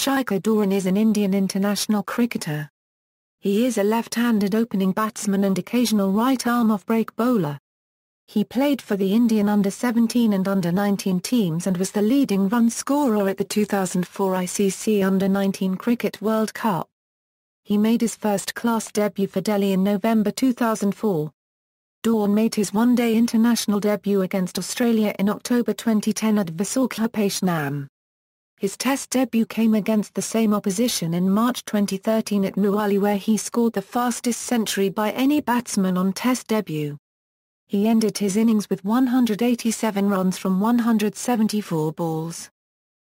Shikhar Dhawan is an Indian international cricketer. He is a left-handed opening batsman and occasional right-arm off-break bowler. He played for the Indian under-17 and under-19 teams and was the leading run scorer at the 2004 ICC Under-19 Cricket World Cup. He made his first-class debut for Delhi in November 2004. Dhawan made his one-day international debut against Australia in October 2010 at Visakhapatnam. His Test debut came against the same opposition in March 2013 at Mohali, where he scored the fastest century by any batsman on Test debut. He ended his innings with 187 runs from 174 balls.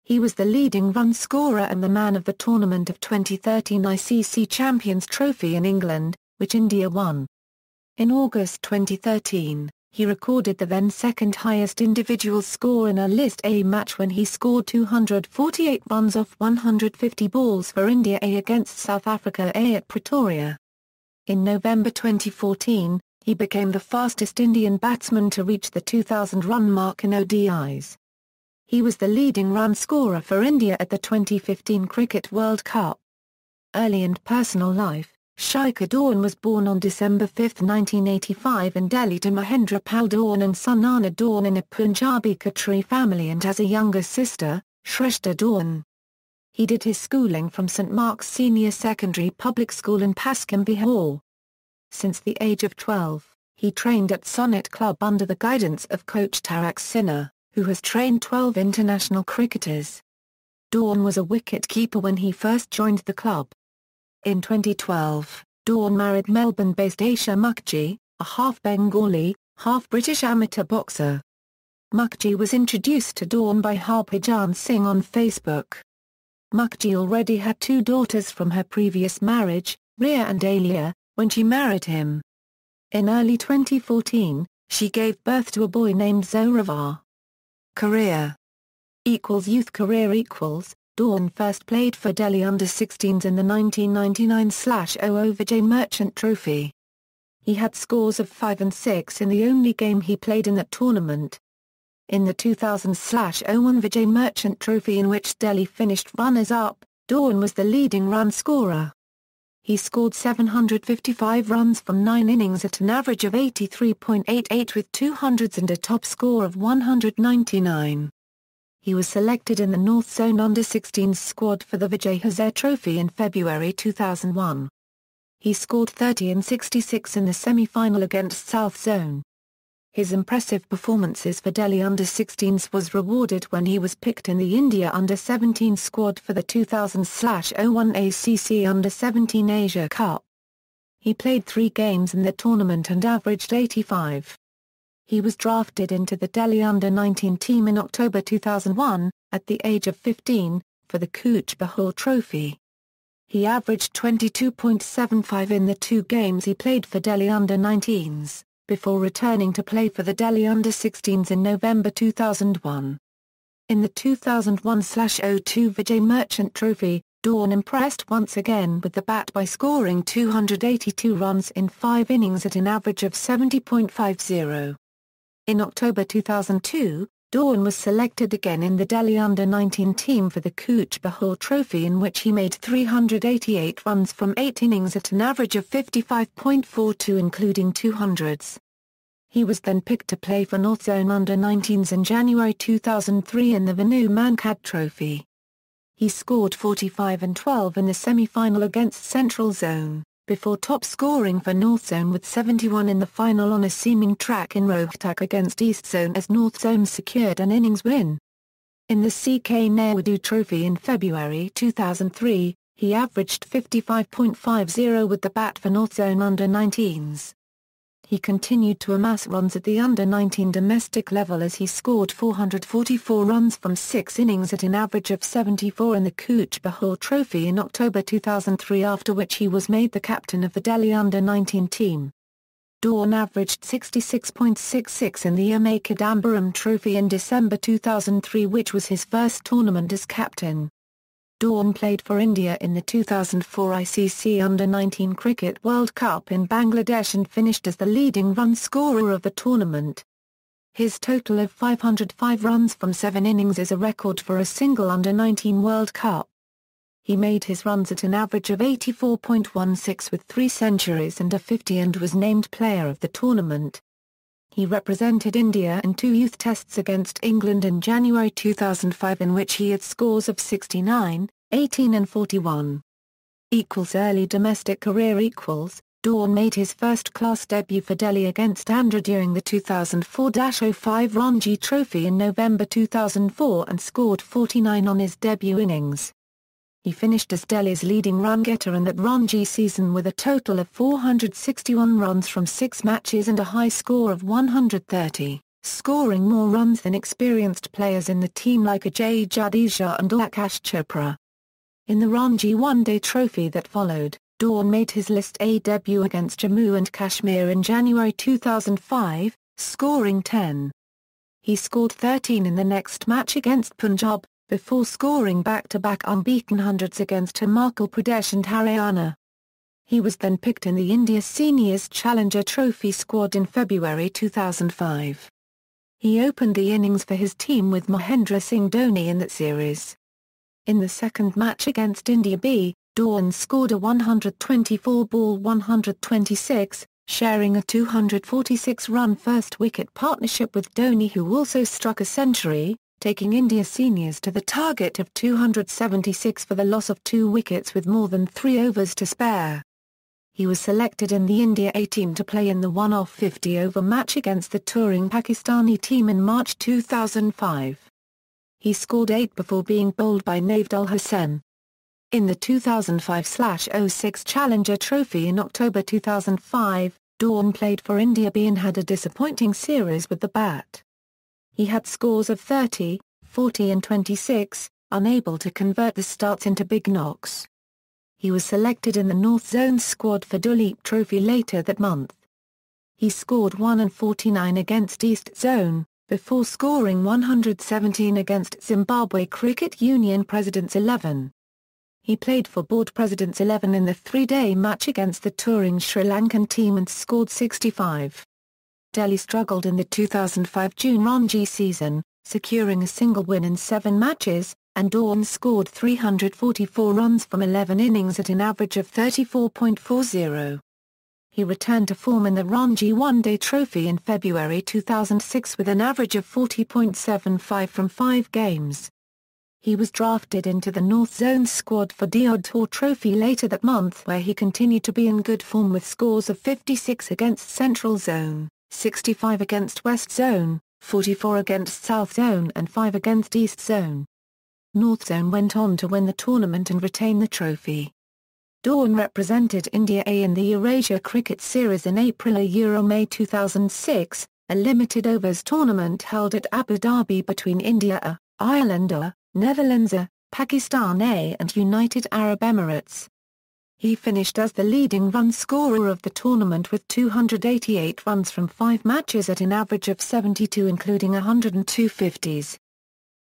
He was the leading run scorer and the man of the tournament of 2013 ICC Champions Trophy in England, which India won. In August 2013, he recorded the then second highest individual score in a List A match when he scored 248 runs off 150 balls for India A against South Africa A at Pretoria. In November 2014, he became the fastest Indian batsman to reach the 2,000-run mark in ODIs. He was the leading run scorer for India at the 2015 Cricket World Cup. Early and personal life. Shikhar Dhawan was born on December 5, 1985 in Delhi to Mahendra Pal Dhawan and son Anna Dhawan in a Punjabi Khatri family and has a younger sister, Shrestha Dhawan. He did his schooling from St Mark's Senior Secondary Public School in Paschim, Bihar. Since the age of 12, he trained at Sonnet Club under the guidance of coach Tarak Sinha, who has trained 12 international cricketers. Dhawan was a wicket-keeper when he first joined the club. In 2012, Dhawan married Melbourne-based Aisha Mukherjee, a half-Bengali, half-British amateur boxer. Mukherjee was introduced to Dhawan by Harbhajan Singh on Facebook. Mukherjee already had 2 daughters from her previous marriage, Ria and Alia, when she married him. In early 2014, she gave birth to a boy named Zoravar. Career Youth career Dhawan first played for Delhi under-16s in the 1999-00 Vijay Merchant Trophy. He had scores of 5 and 6 in the only game he played in that tournament. In the 2000-01 Vijay Merchant Trophy, in which Delhi finished runners-up, Dhawan was the leading run scorer. He scored 755 runs from 9 innings at an average of 83.88 with 200s and a top score of 199. He was selected in the North Zone Under-16s squad for the Vijay Hazare Trophy in February 2001. He scored 30 and 66 in the semi-final against South Zone. His impressive performances for Delhi Under-16s was rewarded when he was picked in the India Under-17 squad for the 2000-01 ACC Under-17 Asia Cup. He played 3 games in the tournament and averaged 85. He was drafted into the Delhi Under-19 team in October 2001, at the age of 15, for the Cooch Behar Trophy. He averaged 22.75 in the 2 games he played for Delhi Under-19s, before returning to play for the Delhi Under-16s in November 2001. In the 2001-02 Vijay Merchant Trophy, Dhawan impressed once again with the bat by scoring 282 runs in 5 innings at an average of 70.50. In October 2002, Dhawan was selected again in the Delhi Under-19 team for the Cooch Behar Trophy, in which he made 388 runs from 8 innings at an average of 55.42 including 200s. He was then picked to play for North Zone Under-19s in January 2003 in the Venu Mankad Trophy. He scored 45 and 12 in the semi-final against Central Zone, before top scoring for North Zone with 71 in the final on a seaming track in Rohtak against East Zone as North Zone secured an innings win. In the CK Naidu Trophy in February 2003, he averaged 55.50 with the bat for North Zone Under-19s. He continued to amass runs at the Under-19 domestic level as he scored 444 runs from 6 innings at an average of 74 in the Cooch Behar Trophy in October 2003, after which he was made the captain of the Delhi Under-19 team. Dhawan averaged 66.66 in the M.A. Kidambaram Trophy in December 2003, which was his first tournament as captain. Dhawan played for India in the 2004 ICC Under-19 Cricket World Cup in Bangladesh and finished as the leading run scorer of the tournament. His total of 505 runs from 7 innings is a record for a single Under-19 World Cup. He made his runs at an average of 84.16 with 3 centuries and a 50 and was named Player of the Tournament. He represented India in 2 youth tests against England in January 2005 in which he had scores of 69, 18 and 41. Early domestic career. Dhawan made his first-class debut for Delhi against Andhra during the 2004-05 Ranji Trophy in November 2004 and scored 49 on his debut innings. He finished as Delhi's leading run-getter in that Ranji season with a total of 461 runs from 6 matches and a high score of 130, scoring more runs than experienced players in the team like Ajay Jadeja and Akash Chopra. In the Ranji One-Day Trophy that followed, Dhawan made his List A debut against Jammu and Kashmir in January 2005, scoring 10. He scored 13 in the next match against Punjab, before scoring back-to-back unbeaten hundreds against Himachal Pradesh and Haryana. He was then picked in the India Seniors Challenger Trophy squad in February 2005. He opened the innings for his team with Mahendra Singh Dhoni in that series. In the second match against India B, Dhawan scored a 124-ball 126, sharing a 246-run first-wicket partnership with Dhoni, who also struck a century, taking India seniors to the target of 276 for the loss of 2 wickets with more than 3 overs to spare. He was selected in the India A team to play in the one-off 50-over match against the touring Pakistani team in March 2005. He scored 8 before being bowled by Navdul Hussain. In the 2005-06 Challenger Trophy in October 2005, Dhawan played for India B and had a disappointing series with the bat. He had scores of 30, 40 and 26, unable to convert the starts into big knocks. He was selected in the North Zone squad for Duleep Trophy later that month. He scored 1 and 49 against East Zone, before scoring 117 against Zimbabwe Cricket Union Presidents 11. He played for Board Presidents 11 in the 3-day match against the touring Sri Lankan team and scored 65. Delhi struggled in the 2005 June Ranji season, securing a single win in 7 matches, and Dhawan scored 344 runs from 11 innings at an average of 34.40. He returned to form in the Ranji One-Day Trophy in February 2006 with an average of 40.75 from 5 games. He was drafted into the North Zone squad for Deodhar Trophy later that month, where he continued to be in good form with scores of 56 against Central Zone, 65 against West Zone, 44 against South Zone and 5 against East Zone. North Zone went on to win the tournament and retain the trophy. Dhawan represented India A in the Eurasia Cricket Series in April-May 2006, a limited overs tournament held at Abu Dhabi between India A, Ireland A, Netherlands A, Pakistan A and United Arab Emirates. He finished as the leading run scorer of the tournament with 288 runs from 5 matches at an average of 72 including 102 50s.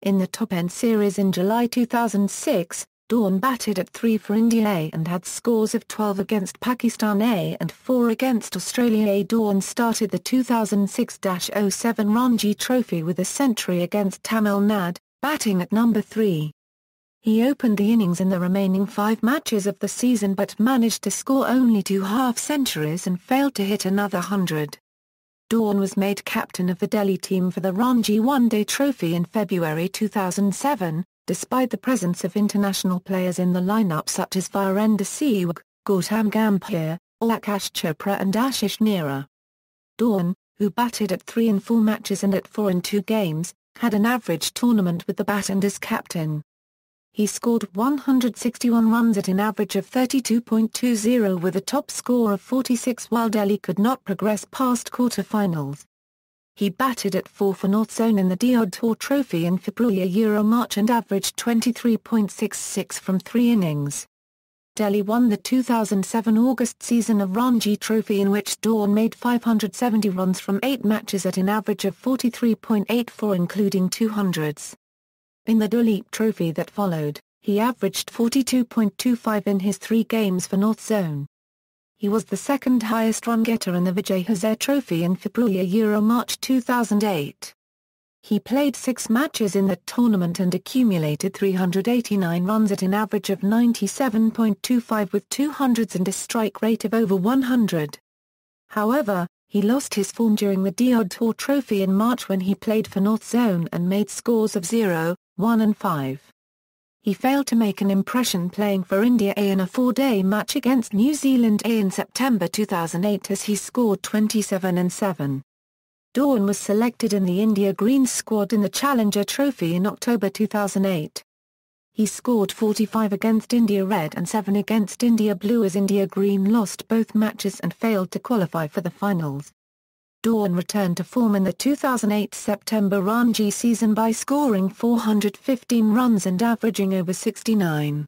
In the top-end series in July 2006, Dhawan batted at 3 for India A and had scores of 12 against Pakistan A and 4 against Australia A. Dhawan started the 2006-07 Ranji Trophy with a century against Tamil Nadu, batting at number 3. He opened the innings in the remaining 5 matches of the season but managed to score only 2 half-centuries and failed to hit another 100. Dhawan was made captain of the Delhi team for the Ranji One-Day Trophy in February 2007, despite the presence of international players in the lineup such as Virender Sehwag, Gautam Gambhir, Akash Chopra and Ashish Nehra. Dhawan, who batted at 3 in 4 matches and at 4 in 2 games, had an average tournament with the bat and as captain. He scored 161 runs at an average of 32.20 with a top score of 46 while Delhi could not progress past quarter-finals. He batted at 4 for North Zone in the Deodhar Trophy in February-March and averaged 23.66 from 3 innings. Delhi won the 2007 August season of Ranji Trophy in which Dhawan made 570 runs from 8 matches at an average of 43.84 including 200s. In the Duleep Trophy that followed, he averaged 42.25 in his 3 games for North Zone. He was the second highest run getter in the Vijay Hazare Trophy in February-March 2008. He played 6 matches in the tournament and accumulated 389 runs at an average of 97.25 with 200s and a strike rate of over 100. However, he lost his form during the Diod Tour Trophy in March when he played for North Zone and made scores of 0, 1 and 5. He failed to make an impression playing for India A in a 4-day match against New Zealand A in September 2008 as he scored 27 and 7. Dhawan was selected in the India Green squad in the Challenger Trophy in October 2008. He scored 45 against India Red and 7 against India Blue as India Green lost both matches and failed to qualify for the finals. Dhawan returned to form in the 2008 September Ranji season by scoring 415 runs and averaging over 69.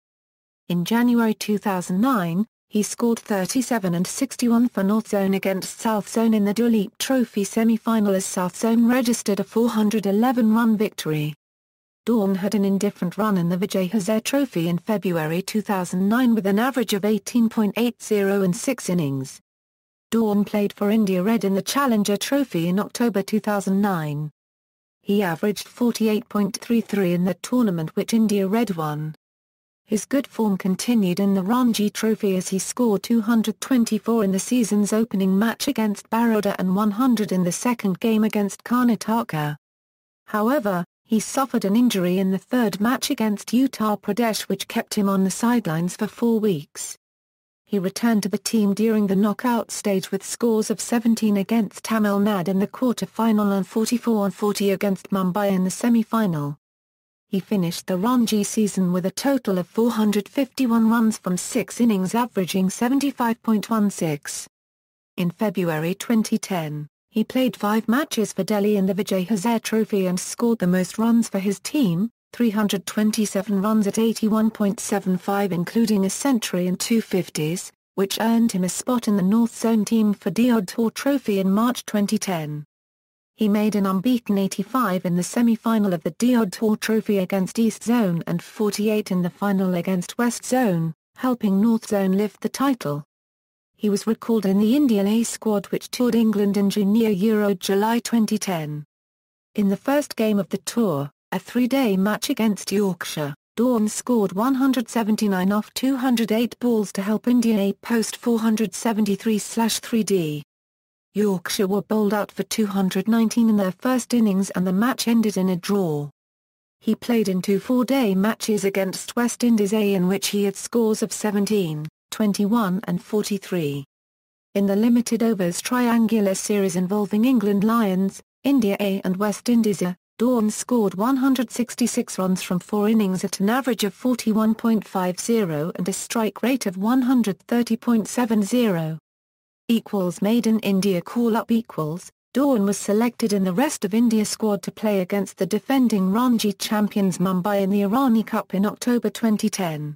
In January 2009, he scored 37 and 61 for North Zone against South Zone in the Duleep Trophy semi-final as South Zone registered a 411-run victory. Dhawan had an indifferent run in the Vijay Hazare Trophy in February 2009 with an average of 18.80 in 6 innings. Dhawan played for India Red in the Challenger Trophy in October 2009. He averaged 48.33 in the tournament which India Red won. His good form continued in the Ranji Trophy as he scored 224 in the season's opening match against Baroda and 100 in the second game against Karnataka. However, he suffered an injury in the third match against Uttar Pradesh which kept him on the sidelines for 4 weeks. He returned to the team during the knockout stage with scores of 17 against Tamil Nadu in the quarter-final and 44 and 40 against Mumbai in the semi-final. He finished the Ranji season with a total of 451 runs from 6 innings averaging 75.16. In February 2010, he played 5 matches for Delhi in the Vijay Hazare Trophy and scored the most runs for his team, 327 runs at 81.75 including a century and 2 50s, which earned him a spot in the North Zone team for Diod Tour Trophy in March 2010. He made an unbeaten 85 in the semi-final of the Diod Tour Trophy against East Zone and 48 in the final against West Zone, helping North Zone lift the title. He was recalled in the Indian A squad which toured England in Junior Euro July 2010. In the first game of the tour, a 3-day match against Yorkshire, Dhawan scored 179 off 208 balls to help India A post 473/3D. Yorkshire were bowled out for 219 in their first innings and the match ended in a draw. He played in 2 4-day matches against West Indies A in which he had scores of 17, 21 and 43. In the limited overs triangular series involving England Lions, India A and West Indies A, Dhawan scored 166 runs from 4 innings at an average of 41.50 and a strike rate of 130.70. Maiden India call-up Dhawan was selected in the rest of India squad to play against the defending Ranji champions Mumbai in the Irani Cup in October 2010.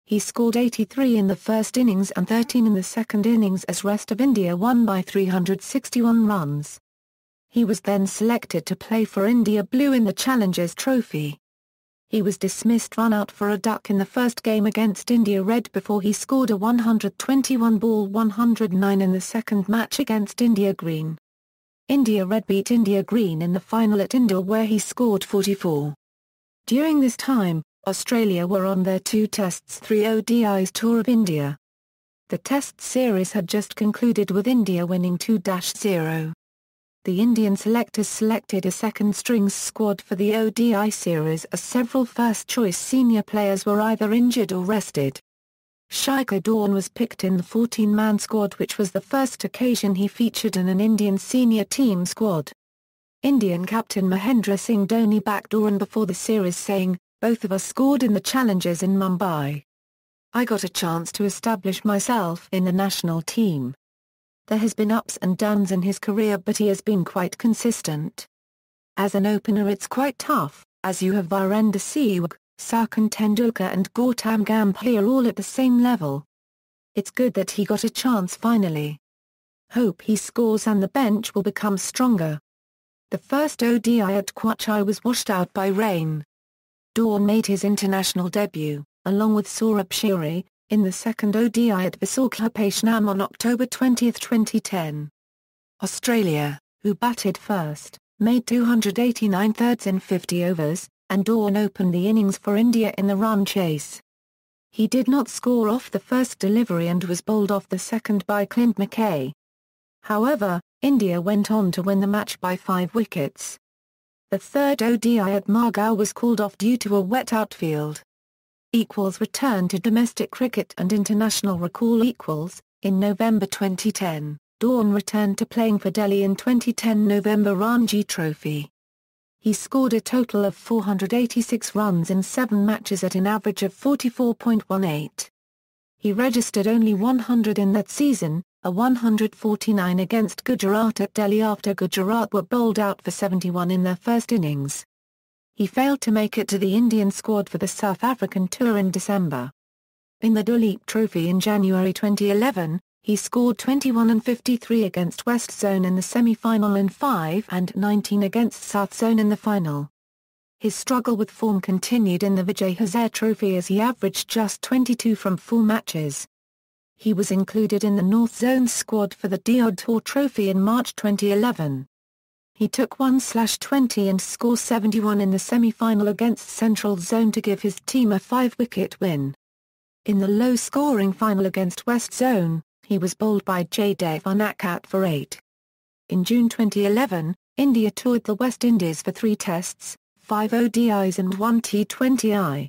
He scored 83 in the first innings and 13 in the second innings as rest of India won by 361 runs. He was then selected to play for India Blue in the Challengers Trophy. He was dismissed run out for a duck in the first game against India Red before he scored a 121-ball 109 in the second match against India Green. India Red beat India Green in the final at Indore where he scored 44. During this time, Australia were on their 2 Tests 3 ODIs tour of India. The Test series had just concluded with India winning 2-0. The Indian selectors selected a second-strings squad for the ODI series as several first-choice senior players were either injured or rested. Shikhar Dhawan was picked in the 14-man squad which was the first occasion he featured in an Indian senior team squad. Indian captain Mahendra Singh Dhoni backed Dhawan before the series saying, "Both of us scored in the Challengers in Mumbai. I got a chance to establish myself in the national team. There has been ups and downs in his career but he has been quite consistent. As an opener it's quite tough, as you have Virender Sehwag, Sachin Tendulkar and Gautam Gambhir all at the same level. It's good that he got a chance finally. Hope he scores and the bench will become stronger." The first ODI at Kochi was washed out by rain. Dhawan made his international debut, along with Saurabh Shiri, in the second ODI at Visakhapatnam on October 20, 2010. Australia, who batted first, made 289 thirds in 50 overs, and Dhawan opened the innings for India in the run chase. He did not score off the first delivery and was bowled off the second by Clint McKay. However, India went on to win the match by 5 wickets. The third ODI at Margao was called off due to a wet outfield. Equals returned to domestic cricket and international recall equals. In November 2010, Dhawan returned to playing for Delhi in 2010 November Ranji Trophy. He scored a total of 486 runs in 7 matches at an average of 44.18. He registered only 100 in that season, a 149 against Gujarat at Delhi after Gujarat were bowled out for 71 in their first innings. He failed to make it to the Indian squad for the South African tour in December. In the Duleep Trophy in January 2011, he scored 21 and 53 against West Zone in the semi-final and 5 and 19 against South Zone in the final. His struggle with form continued in the Vijay Hazare Trophy as he averaged just 22 from 4 matches. He was included in the North Zone squad for the Diod Tour Trophy in March 2011. He took 1/20 and scored 71 in the semi-final against Central Zone to give his team a 5-wicket win. In the low-scoring final against West Zone, he was bowled by Jaydev Unnakat for 8. In June 2011, India toured the West Indies for 3 tests, 5 ODIs and 1 T20I.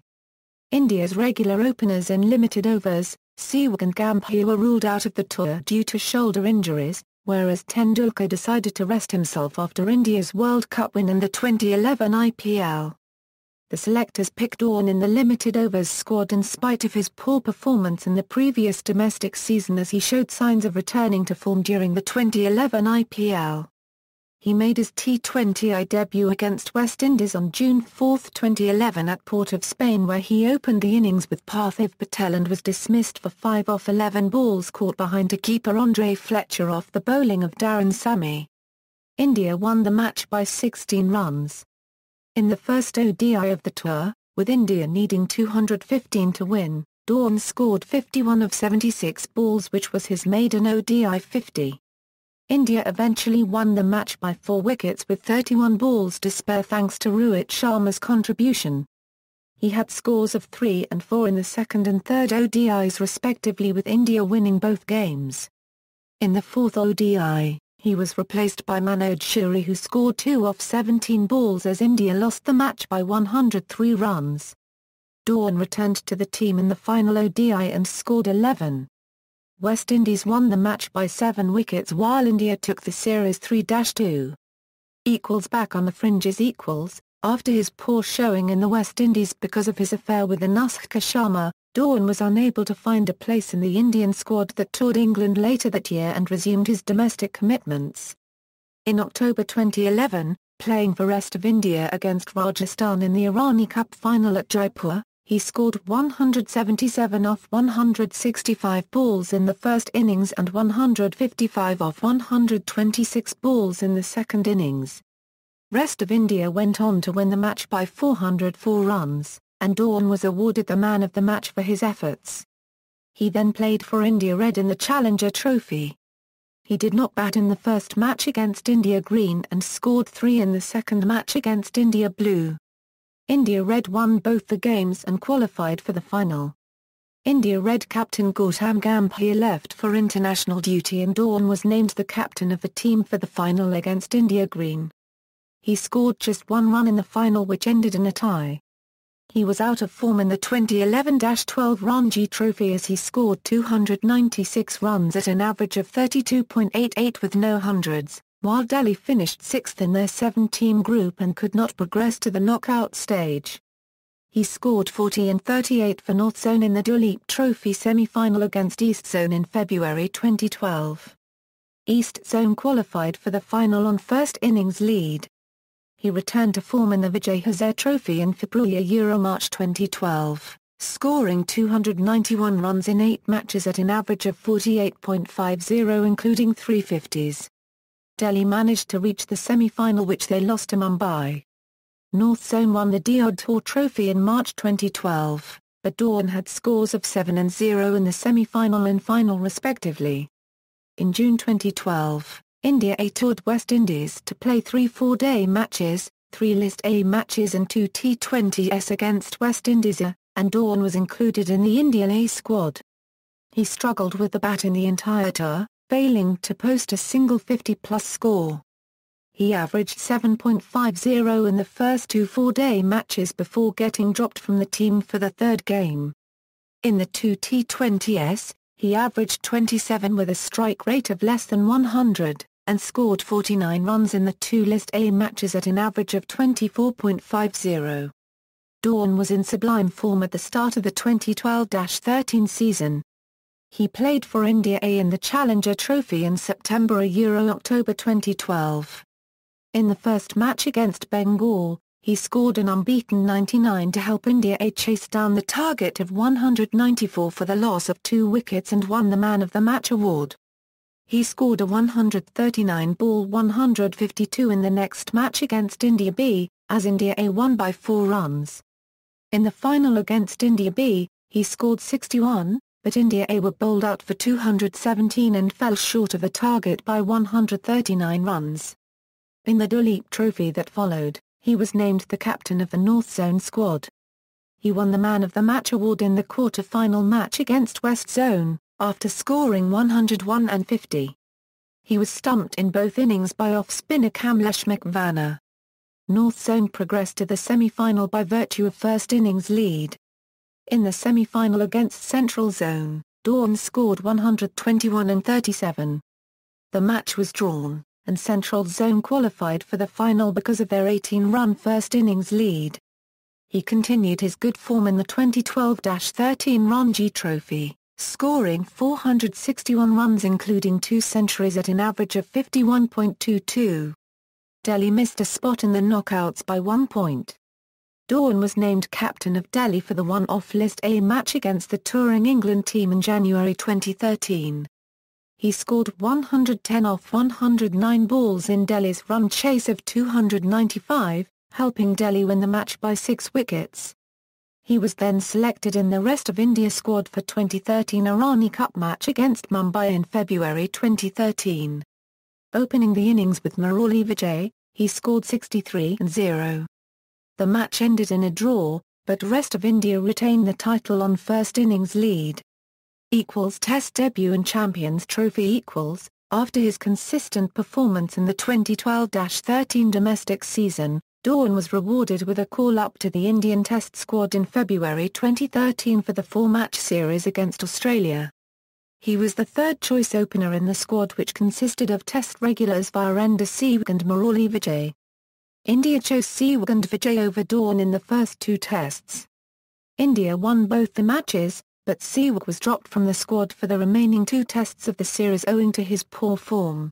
India's regular openers in limited overs, Sehwag and Gambhir were ruled out of the tour due to shoulder injuries, whereas Tendulkar decided to rest himself after India's World Cup win and the 2011 IPL. The selectors picked Dhawan in the limited overs squad in spite of his poor performance in the previous domestic season as he showed signs of returning to form during the 2011 IPL. He made his T20I debut against West Indies on June 4, 2011 at Port of Spain where he opened the innings with Parthiv Patel and was dismissed for 5 off 11 balls caught behind to keeper Andre Fletcher off the bowling of Darren Sammy. India won the match by 16 runs. In the first ODI of the tour, with India needing 215 to win, Dhawan scored 51 of 76 balls which was his maiden ODI 50. India eventually won the match by 4 wickets with 31 balls to spare thanks to Rohit Sharma's contribution. He had scores of 3 and 4 in the second and third ODIs respectively with India winning both games. In the fourth ODI, he was replaced by Manoj Shuri who scored 2 off 17 balls as India lost the match by 103 runs. Dhawan returned to the team in the final ODI and scored 11. West Indies won the match by 7 wickets while India took the series 3-2. Equals back on the fringes equals, after his poor showing in the West Indies because of his affair with Anushka Sharma, Dhawan was unable to find a place in the Indian squad that toured England later that year and resumed his domestic commitments. In October 2011, playing for Rest of India against Rajasthan in the Irani Cup final at Jaipur, he scored 177 off 165 balls in the first innings and 155 off 126 balls in the second innings. Rest of India went on to win the match by 404 runs, and Dhawan was awarded the man of the match for his efforts. He then played for India Red in the Challenger Trophy. He did not bat in the first match against India Green and scored 3 in the second match against India Blue. India Red won both the games and qualified for the final. India Red captain Gautam Gambhir left for international duty and Dhawan was named the captain of the team for the final against India Green. He scored just 1 run in the final which ended in a tie. He was out of form in the 2011-12 Ranji Trophy as he scored 296 runs at an average of 32.88 with no hundreds, while Delhi finished 6th in their 7-team group and could not progress to the knockout stage. He scored 40 and 38 for North Zone in the Duleep Trophy semi-final against East Zone in February 2012. East Zone qualified for the final on first innings lead. He returned to form in the Vijay Hazare Trophy in February-March 2012, scoring 291 runs in 8 matches at an average of 48.50 including 3 50s. Delhi managed to reach the semi-final which they lost to Mumbai. North Zone won the Diod Tour Trophy in March 2012, but Dhawan had scores of 7 and 0 in the semi-final and final respectively. In June 2012, India A toured West Indies to play 3 four-day matches, 3 List A matches and 2 T20s against West Indies, and Dhawan was included in the Indian A squad. He struggled with the bat in the entire tour, failing to post a single 50-plus score. He averaged 7.50 in the first 2 four-day matches before getting dropped from the team for the third game. In the 2 T20s, he averaged 27 with a strike rate of less than 100, and scored 49 runs in the 2 List A matches at an average of 24.50. Dhawan was in sublime form at the start of the 2012-13 season. He played for India A in the Challenger Trophy in September–October 2012. In the first match against Bengal, he scored an unbeaten 99 to help India A chase down the target of 194 for the loss of 2 wickets and won the Man of the Match award. He scored a 139-ball 152 in the next match against India B, as India A won by 4 runs. In the final against India B, he scored 61, but India A were bowled out for 217 and fell short of the target by 139 runs. In the Duleep Trophy that followed, he was named the captain of the North Zone squad. He won the Man of the Match award in the quarter-final match against West Zone, after scoring 101 and 50. He was stumped in both innings by off-spinner Kamlesh McVanna. North Zone progressed to the semi-final by virtue of first innings lead. In the semi-final against Central Zone, Dhawan scored 121 and 37. The match was drawn, and Central Zone qualified for the final because of their 18-run first innings lead. He continued his good form in the 2012-13 Ranji Trophy, scoring 461 runs including 2 centuries at an average of 51.22. Delhi missed a spot in the knockouts by 1 point. Dhawan was named captain of Delhi for the one-off List A match against the touring England team in January 2013. He scored 110 off 109 balls in Delhi's run chase of 295, helping Delhi win the match by 6 wickets. He was then selected in the rest of India squad for 2013 Irani Cup match against Mumbai in February 2013. Opening the innings with Mohali Vijay, he scored 63 and 0. The match ended in a draw, but rest of India retained the title on first innings lead. Test debut in Champions Trophy. After his consistent performance in the 2012-13 domestic season, Dhawan was rewarded with a call-up to the Indian Test squad in February 2013 for the 4-match series against Australia. He was the third-choice opener in the squad, which consisted of Test regulars Virender Sehwag and Mohali Vijay. India chose Sehwag and Vijay over Dhawan in the first 2 tests. India won both the matches, but Sehwag was dropped from the squad for the remaining 2 tests of the series owing to his poor form.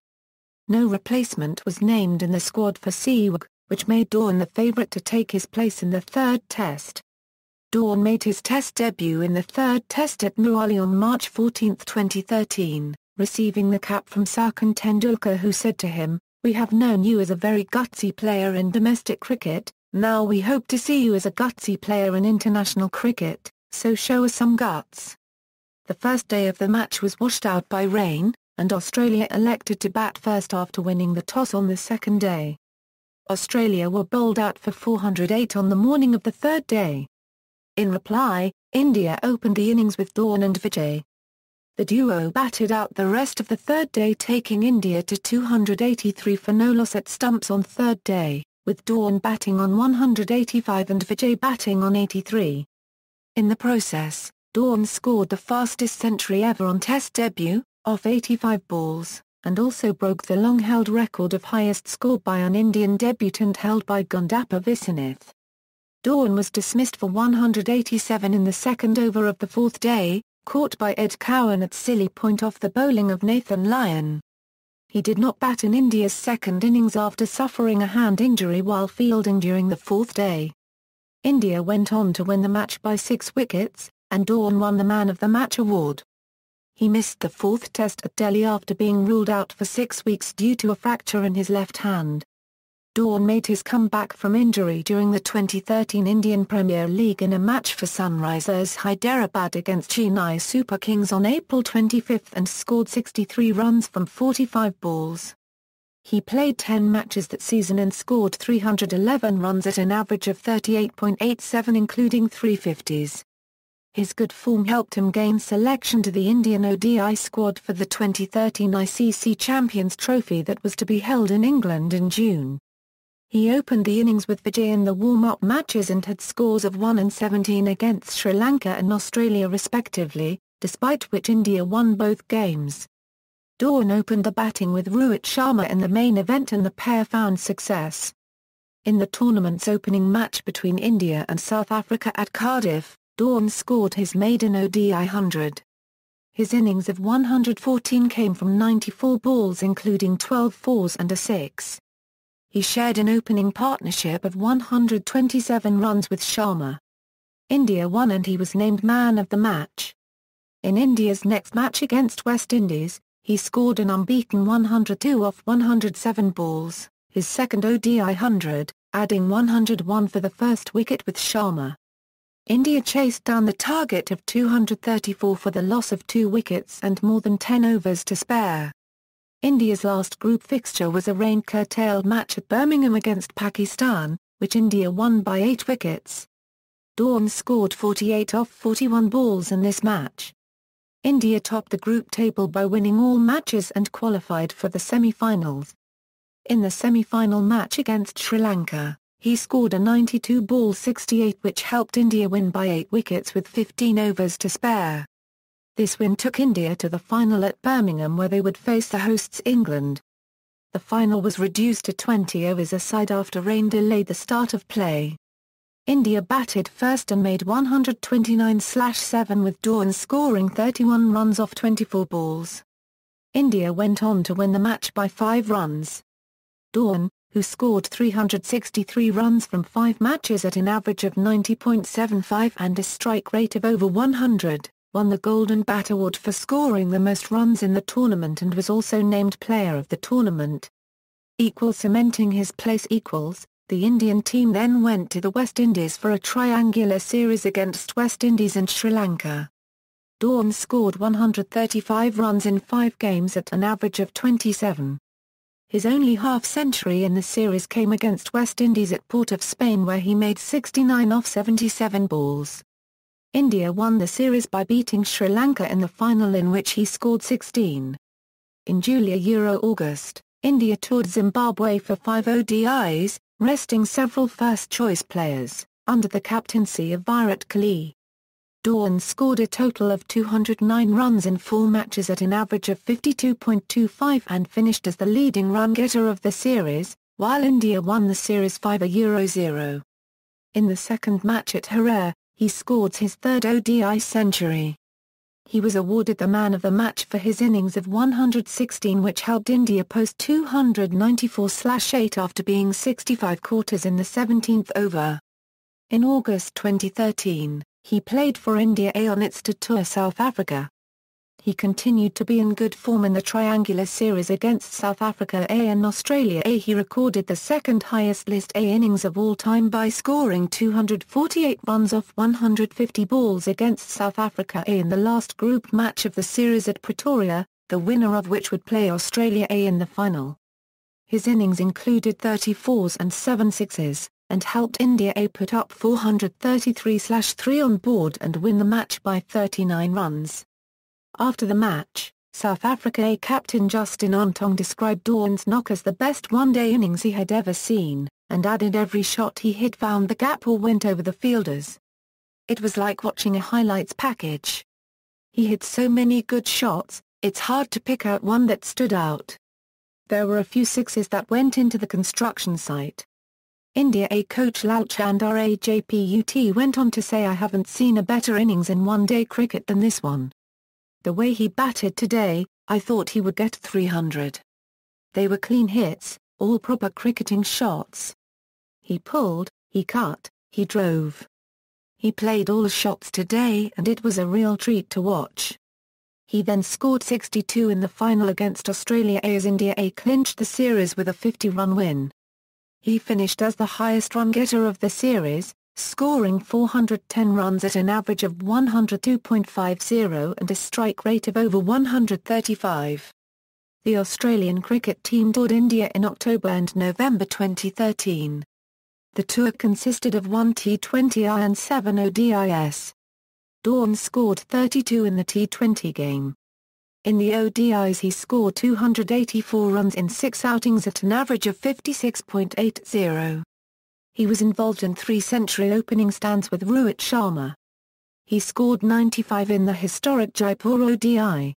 No replacement was named in the squad for Sehwag, which made Dhawan the favourite to take his place in the 3rd test. Dhawan made his Test debut in the 3rd test at Mohali on March 14, 2013, receiving the cap from Sachin Tendulkar, who said to him, "We have known you as a very gutsy player in domestic cricket, now we hope to see you as a gutsy player in international cricket, so show us some guts." The first day of the match was washed out by rain, and Australia elected to bat first after winning the toss on the second day. Australia were bowled out for 408 on the morning of the third day. In reply, India opened the innings with Dhawan and Vijay. The duo batted out the rest of the third day, taking India to 283 for no loss at stumps on third day, with Dhawan batting on 185 and Vijay batting on 83. In the process, Dhawan scored the fastest century ever on Test debut, off 85 balls, and also broke the long-held record of highest score by an Indian debutant held by Gundappa Viswanath. Dhawan was dismissed for 187 in the second over of the fourth day, caught by Ed Cowan at silly point off the bowling of Nathan Lyon. He did not bat in India's second innings after suffering a hand injury while fielding during the fourth day. India went on to win the match by 6 wickets, and Dhawan won the Man of the Match award. He missed the 4th test at Delhi after being ruled out for 6 weeks due to a fracture in his left hand. Dhawan made his comeback from injury during the 2013 Indian Premier League in a match for Sunrisers Hyderabad against Chennai Super Kings on April 25 and scored 63 runs from 45 balls. He played 10 matches that season and scored 311 runs at an average of 38.87 including 350s. His good form helped him gain selection to the Indian ODI squad for the 2013 ICC Champions Trophy that was to be held in England in June. He opened the innings with Vijay in the warm-up matches and had scores of 1 and 17 against Sri Lanka and Australia respectively, despite which India won both games. Dhawan opened the batting with Rohit Sharma in the main event and the pair found success. In the tournament's opening match between India and South Africa at Cardiff, Dhawan scored his maiden ODI 100. His innings of 114 came from 94 balls including 12 fours and a 6. He shared an opening partnership of 127 runs with Sharma. India won and he was named man of the match. In India's next match against West Indies, he scored an unbeaten 102 off 107 balls, his second ODI 100, adding 101 for the first wicket with Sharma. India chased down the target of 234 for the loss of 2 wickets and more than 10 overs to spare. India's last group fixture was a rain-curtailed match at Birmingham against Pakistan, which India won by 8 wickets. Dhawan scored 48 off 41 balls in this match. India topped the group table by winning all matches and qualified for the semi-finals. In the semi-final match against Sri Lanka, he scored a 92-ball 68 which helped India win by 8 wickets with 15 overs to spare. This win took India to the final at Birmingham where they would face the hosts England. The final was reduced to 20 overs aside after rain delayed the start of play. India batted first and made 129/7 with Dhawan scoring 31 runs off 24 balls. India went on to win the match by 5 runs. Dhawan, who scored 363 runs from 5 matches at an average of 90.75 and a strike rate of over 100, won the Golden Bat Award for scoring the most runs in the tournament and was also named Player of the Tournament. Cementing his place. The Indian team then went to the West Indies for a triangular series against West Indies and Sri Lanka. Dhawan scored 135 runs in 5 games at an average of 27. His only half-century in the series came against West Indies at Port of Spain where he made 69 off 77 balls. India won the series by beating Sri Lanka in the final in which he scored 16. In July-August, India toured Zimbabwe for 5 ODIs, resting several first-choice players, under the captaincy of Virat Kohli. Dhawan scored a total of 209 runs in 4 matches at an average of 52.25 and finished as the leading run-getter of the series, while India won the series 5-0. In the second match at Harare, he scored his 3rd ODI century. He was awarded the man of the match for his innings of 116 which helped India post 294/8 after being 65 quarters in the 17th over. In August 2013, he played for India A on its tour South Africa. He continued to be in good form in the triangular series against South Africa A and Australia A. He recorded the second highest List A innings of all time by scoring 248 runs off 150 balls against South Africa A in the last group match of the series at Pretoria, the winner of which would play Australia A in the final. His innings included 34s and 7 sixes, and helped India A put up 433/3 on board and win the match by 39 runs. After the match, South Africa A captain Justin Ontong described Dhawan's knock as the best one-day innings he had ever seen, and added every shot he hit found the gap or went over the fielders. It was like watching a highlights package. He hit so many good shots, it's hard to pick out one that stood out. There were a few sixes that went into the construction site. India A coach Lalchandra Rajput went on to say, "I haven't seen a better innings in one-day cricket than this one. The way he batted today, I thought he would get 300. They were clean hits, all proper cricketing shots. He pulled, he cut, he drove. He played all shots today and it was a real treat to watch." He then scored 62 in the final against Australia A as India A clinched the series with a 50-run win. He finished as the highest run-getter of the series, scoring 410 runs at an average of 102.50 and a strike rate of over 135. The Australian cricket team toured India in October and November 2013. The tour consisted of 1 T20I and 7 ODIs. Dhawan scored 32 in the T20 game. In the ODIs he scored 284 runs in 6 outings at an average of 56.80. He was involved in 3 century opening stands with Rohit Sharma. He scored 95 in the historic Jaipur ODI.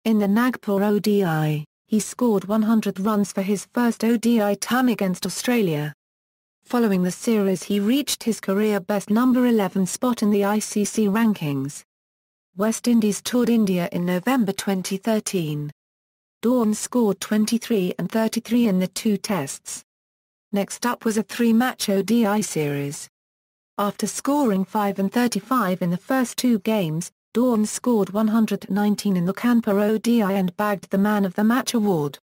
In the Nagpur ODI, he scored 100 runs for his first ODI ton against Australia. Following the series he reached his career-best number 11 spot in the ICC rankings. West Indies toured India in November 2013. Dhawan scored 23 and 33 in the 2 tests. Next up was a 3-match ODI series. After scoring 5 and 35 in the first 2 games, Dhawan scored 119 in the Kanpur ODI and bagged the Man of the Match award.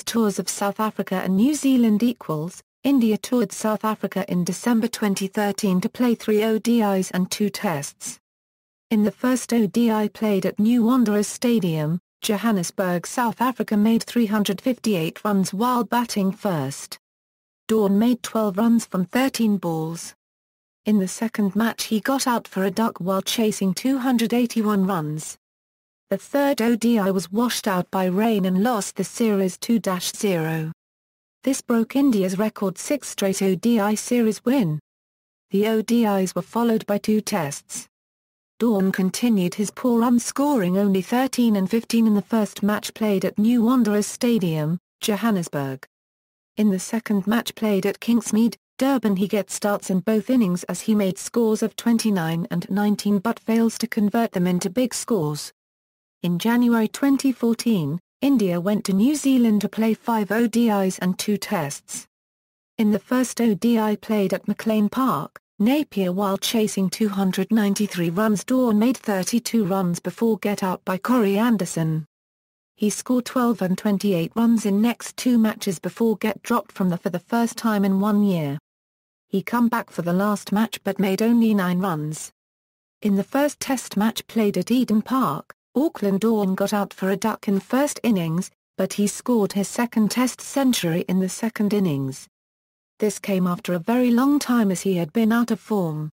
Tours of South Africa and New Zealand. India toured South Africa in December 2013 to play 3 ODIs and 2 tests. In the first ODI played at New Wanderers Stadium, Johannesburg, South Africa made 358 runs while batting first. Dhawan made 12 runs from 13 balls. In the second match he got out for a duck while chasing 281 runs. The third ODI was washed out by rain and lost the series 2-0. This broke India's record 6 straight ODI series win. The ODIs were followed by 2 tests. Dhawan continued his poor run, scoring only 13 and 15 in the first match played at New Wanderers Stadium, Johannesburg. In the second match played at Kingsmead, Durban he gets starts in both innings as he made scores of 29 and 19 but fails to convert them into big scores. In January 2014, India went to New Zealand to play 5 ODIs and 2 tests. In the first ODI played at McLean Park, Napier, while chasing 293 runs, Dhawan made 32 runs before get out by Corey Anderson. He scored 12 and 28 runs in next 2 matches before get dropped for the first time in 1 year. He come back for the last match but made only 9 runs. In the first test match played at Eden Park, Auckland, Dhawan got out for a duck in first innings, but he scored his second test century in the second innings. This came after a very long time as he had been out of form.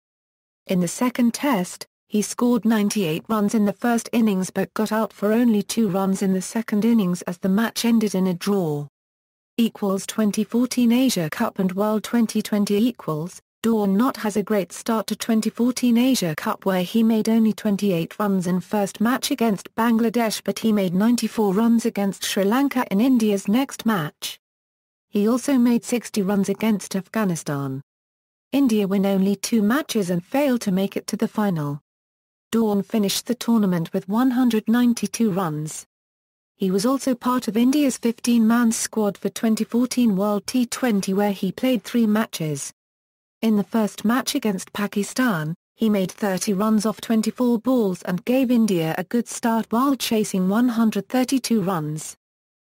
In the second test, he scored 98 runs in the first innings but got out for only 2 runs in the second innings as the match ended in a draw. 2014 Asia Cup and World 2020 Dhawan not has a great start to 2014 Asia Cup where he made only 28 runs in first match against Bangladesh but he made 94 runs against Sri Lanka in India's next match. He also made 60 runs against Afghanistan. India win only 2 matches and fail to make it to the final. Dhawan finished the tournament with 192 runs. He was also part of India's 15-man squad for 2014 World T20 where he played 3 matches. In the first match against Pakistan, he made 30 runs off 24 balls and gave India a good start while chasing 132 runs.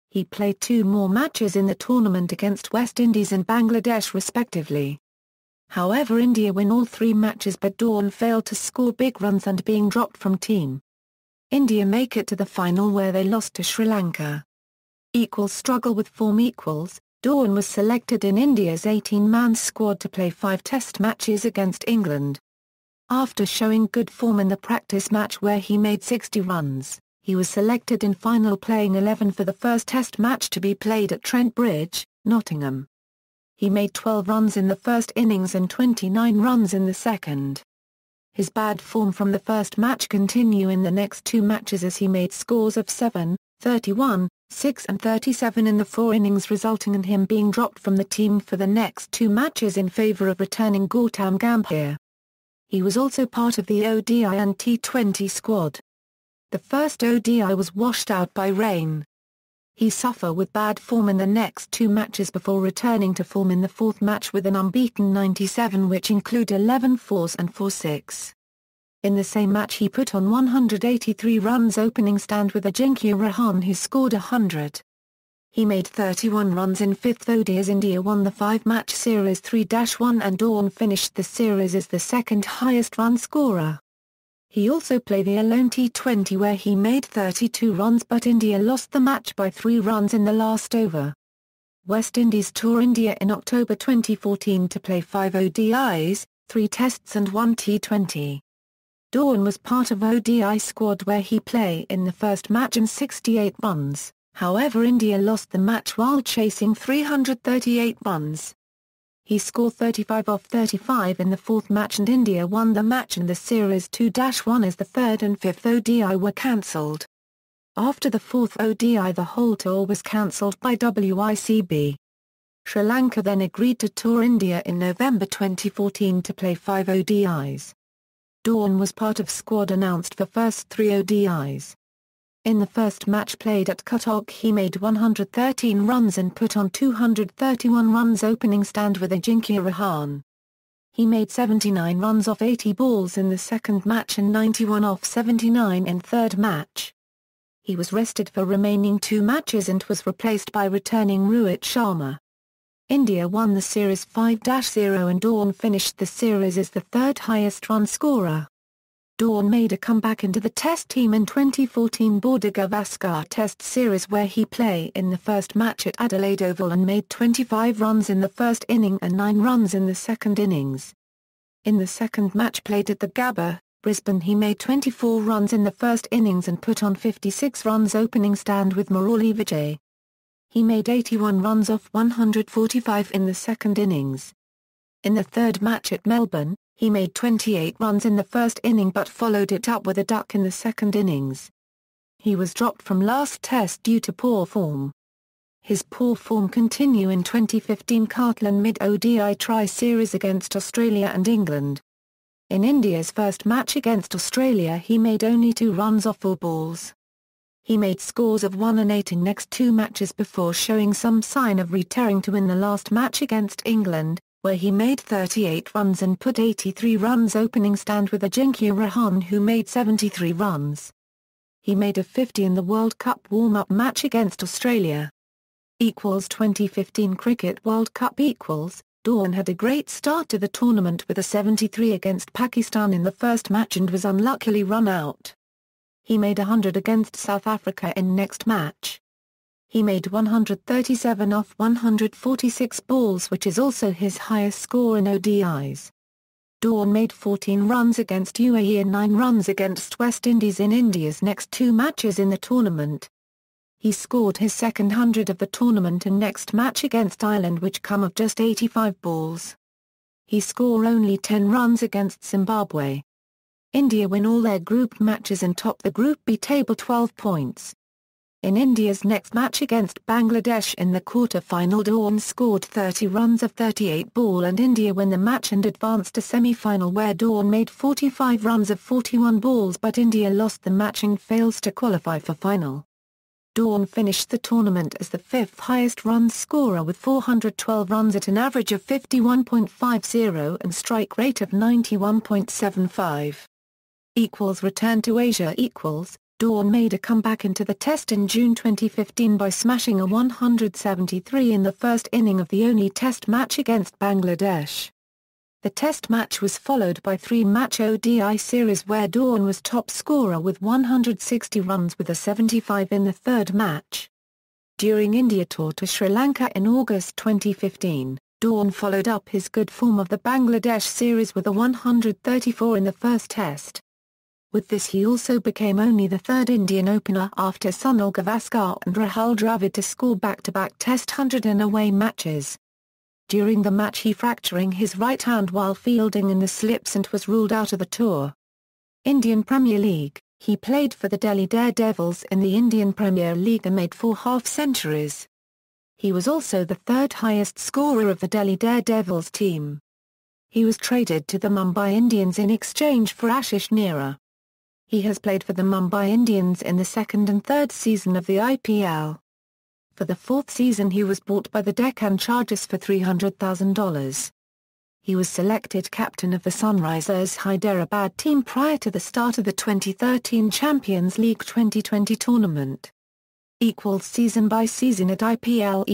He played 2 more matches in the tournament against West Indies and Bangladesh respectively. However, India win all 3 matches but Dhawan failed to score big runs and being dropped from team. India make it to the final where they lost to Sri Lanka. Struggle with form. Dhawan was selected in India's 18-man squad to play 5 test matches against England. After showing good form in the practice match where he made 60 runs, he was selected in final playing 11 for the first test match to be played at Trent Bridge, Nottingham. He made 12 runs in the first innings and 29 runs in the second. His bad form from the first match continue in the next 2 matches as he made scores of 7, 31, 6 and 37 in the 4 innings, resulting in him being dropped from the team for the next 2 matches in favour of returning Gautam Gambhir. He was also part of the ODI and T20 squad. The first ODI was washed out by rain. He suffered with bad form in the next 2 matches before returning to form in the 4th match with an unbeaten 97 which include 11 fours and 4 6. In the same match he put on 183 runs opening stand with Ajinkya Rahane who scored 100. He made 31 runs in 5th ODI as India won the 5-match series 3-1 and Dhawan finished the series as the second highest run scorer. He also played the Alone T20 where he made 32 runs but India lost the match by 3 runs in the last over. West Indies tour India in October 2014 to play 5 ODIs, 3 Tests and 1 T20. Dhawan was part of ODI squad where he played in the first match and 68 runs, however India lost the match while chasing 338 runs. He scored 35 off 35 in the fourth match and India won the match and the series 2-1 as the third and fifth ODI were cancelled. After the fourth ODI the whole tour was cancelled by WICB. Sri Lanka then agreed to tour India in November 2014 to play 5 ODIs. Dhawan was part of squad announced for first 3 ODIs. In the first match played at Cuttack he made 113 runs and put on 231 runs opening stand with Ajinkya Rahane. He made 79 runs off 80 balls in the second match and 91 off 79 in third match. He was rested for remaining 2 matches and was replaced by returning Rohit Sharma. India won the series 5-0 and Dhawan finished the series as the third highest run scorer. Dhawan made a comeback into the Test team in 2014 Border Gavaskar Test series where he played in the first match at Adelaide Oval and made 25 runs in the first inning and 9 runs in the second innings. In the second match played at the Gabba, Brisbane he made 24 runs in the first innings and put on 56 runs opening stand with Murali Vijay. He made 81 runs off 145 in the second innings. In the third match at Melbourne, he made 28 runs in the first inning but followed it up with a duck in the second innings. He was dropped from last Test due to poor form. His poor form continued in 2015 Carlton Mid-ODI Tri-Series against Australia and England. In India's first match against Australia he made only 2 runs off 4 balls. He made scores of 1 and 8 in next 2 matches before showing some sign of retiring to win the last match against England, where he made 38 runs and put 83 runs opening stand with Ajinkya Rahane who made 73 runs. He made a 50 in the World Cup warm-up match against Australia. 2015 Cricket World Cup Dhawan had a great start to the tournament with a 73 against Pakistan in the first match and was unluckily run out. He made 100 against South Africa in next match. He made 137 off 146 balls which is also his highest score in ODIs. Dhawan made 14 runs against UAE and 9 runs against West Indies in India's next 2 matches in the tournament. He scored his second 100 of the tournament in next match against Ireland which come of just 85 balls. He scored only 10 runs against Zimbabwe. India win all their group matches and top the Group B table 12 points. In India's next match against Bangladesh in the quarter-final Dhawan scored 30 runs of 38 ball and India win the match and advanced to semi-final where Dhawan made 45 runs of 41 balls but India lost the match and fails to qualify for final. Dhawan finished the tournament as the 5th highest run scorer with 412 runs at an average of 51.50 and strike rate of 91.75. Return to Asia Dhawan made a comeback into the Test in June 2015 by smashing a 173 in the first inning of the only Test match against Bangladesh. The Test match was followed by 3-match ODI series where Dhawan was top scorer with 160 runs with a 75 in the third match. During India tour to Sri Lanka in August 2015, Dhawan followed up his good form of the Bangladesh series with a 134 in the first Test. With this he also became only the third Indian opener after Sunil Gavaskar and Rahul Dravid to score back-to-back Test 100 in away matches. During the match he fracturing his right hand while fielding in the slips and was ruled out of the tour. Indian Premier League, he played for the Delhi Daredevils in the Indian Premier League and made 4 half-centuries. He was also the 3rd highest scorer of the Delhi Daredevils team. He was traded to the Mumbai Indians in exchange for Ashish Nehra. He has played for the Mumbai Indians in the 2nd and 3rd season of the IPL. For the 4th season he was bought by the Deccan Chargers for $300,000. He was selected captain of the Sunrisers Hyderabad team prior to the start of the 2013 Champions League 2020 tournament. Season by season at IPL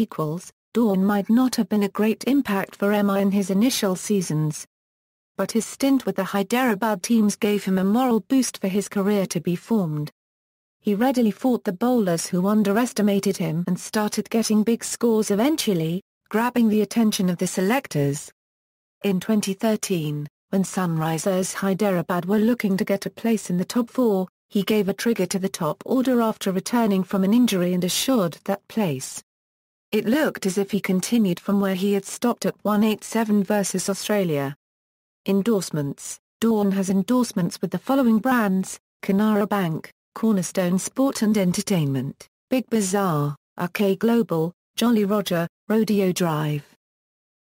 Dhawan might not have been a great impact for MI in his initial seasons. but his stint with the Hyderabad teams gave him a moral boost for his career to be formed. He readily fought the bowlers who underestimated him and started getting big scores eventually, grabbing the attention of the selectors. In 2013, when Sunrisers Hyderabad were looking to get a place in the top four, he gave a trigger to the top order after returning from an injury and assured that place. It looked as if he continued from where he had stopped at 187 versus Australia. Endorsements: Dhawan has endorsements with the following brands: Canara Bank, Cornerstone Sport and Entertainment, Big Bazaar, RK Global, Jolly Roger, Rodeo Drive.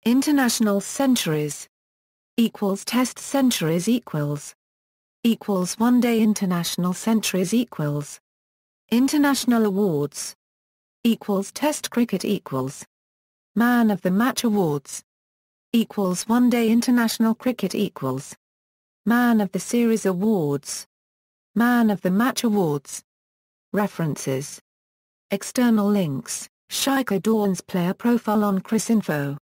International centuries equals Test centuries equals One Day International centuries equals International awards equals Test cricket equals Man of the Match awards equals One Day International cricket equals Man of the Series awards, Man of the Match awards. References. External links: Shikhar Dhawan's player profile on Cricinfo.